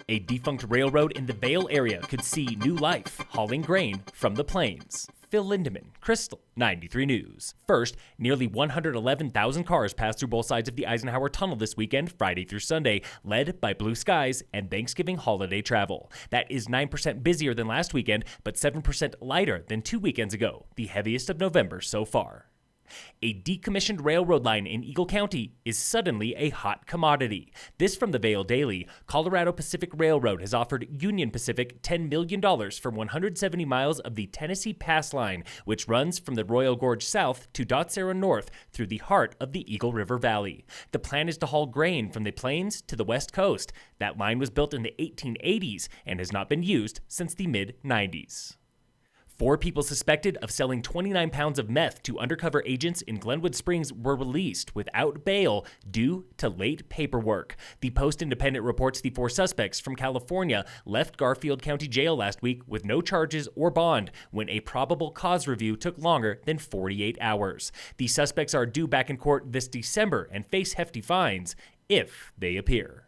A defunct railroad in the Vail area could see new life, hauling grain from the plains. Phil Lindemann, Krystal, 93 News. First, nearly 111,000 cars passed through both sides of the Eisenhower Tunnel this weekend, Friday through Sunday, led by blue skies and Thanksgiving holiday travel. That is 9% busier than last weekend, but 7% lighter than 2 weekends ago, the heaviest of November so far. A decommissioned railroad line in Eagle County is suddenly a hot commodity. This from the Vail Daily. Colorado Pacific Railroad has offered Union Pacific $10 million for 170 miles of the Tennessee Pass Line, which runs from the Royal Gorge south to Dotsera north through the heart of the Eagle River Valley. The plan is to haul grain from the plains to the west coast. That line was built in the 1880s and has not been used since the mid-90s. 4 people suspected of selling 29 pounds of meth to undercover agents in Glenwood Springs were released without bail due to late paperwork. The Post-Independent reports the 4 suspects from California left Garfield County Jail last week with no charges or bond when a probable cause review took longer than 48 hours. The suspects are due back in court this December and face hefty fines if they appear.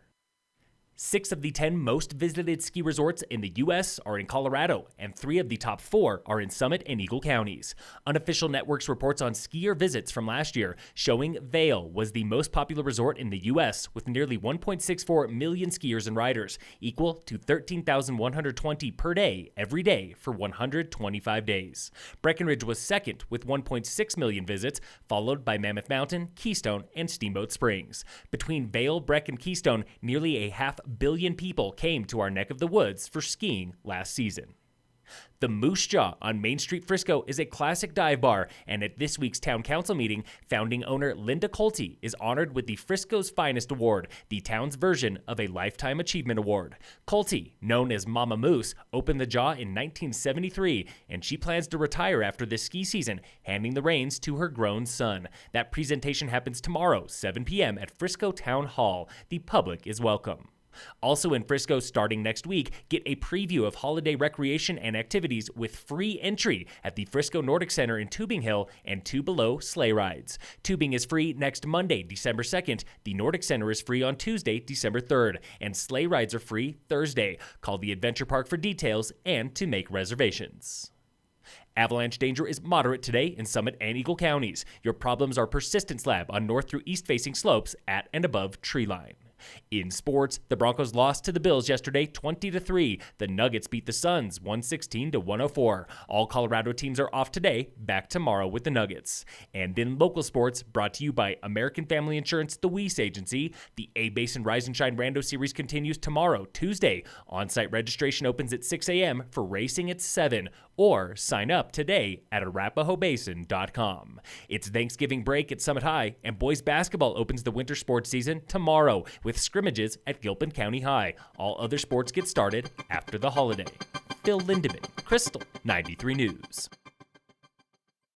6 of the 10 most visited ski resorts in the U.S. are in Colorado, and 3 of the top 4 are in Summit and Eagle counties. Unofficial Networks reports on skier visits from last year showing Vail was the most popular resort in the U.S. with nearly 1.64 million skiers and riders, equal to 13,120 per day every day for 125 days. Breckenridge was second with 1.6 million visits, followed by Mammoth Mountain, Keystone, and Steamboat Springs. Between Vail, Breck, and Keystone, nearly a 500 million people came to our neck of the woods for skiing last season. The Moosejaw on Main Street, Frisco is a classic dive bar, and at this week's town council meeting, founding owner Linda Colty is honored with the Frisco's Finest Award, the town's version of a Lifetime Achievement Award. Colty, known as Mama Moose, opened the Jaw in 1973, and she plans to retire after this ski season, handing the reins to her grown son. That presentation happens tomorrow, 7 p.m. at Frisco Town Hall. The public is welcome. Also in Frisco, starting next week, get a preview of holiday recreation and activities with free entry at the Frisco Nordic Center in Tubing Hill and Two Below sleigh rides. Tubing is free next Monday, December 2nd. The Nordic Center is free on Tuesday, December 3rd. And sleigh rides are free Thursday. Call the Adventure Park for details and to make reservations. Avalanche danger is moderate today in Summit and Eagle counties. Your problems are persistent slab on north through east-facing slopes at and above tree line. In sports, the Broncos lost to the Bills yesterday 20-3. The Nuggets beat the Suns 116-104. All Colorado teams are off today, back tomorrow with the Nuggets. And in local sports, brought to you by American Family Insurance, the Weiss Agency, the A-Basin Rise and Shine Rando Series continues tomorrow, Tuesday. On-site registration opens at 6 a.m. for racing at 7, or sign up today at arapahoebasin.com. It's Thanksgiving break at Summit High, and boys basketball opens the winter sports season tomorrow with scrimmages at Gilpin County High. All other sports get started after the holiday. Phil Lindemann, Krystal, 93 News.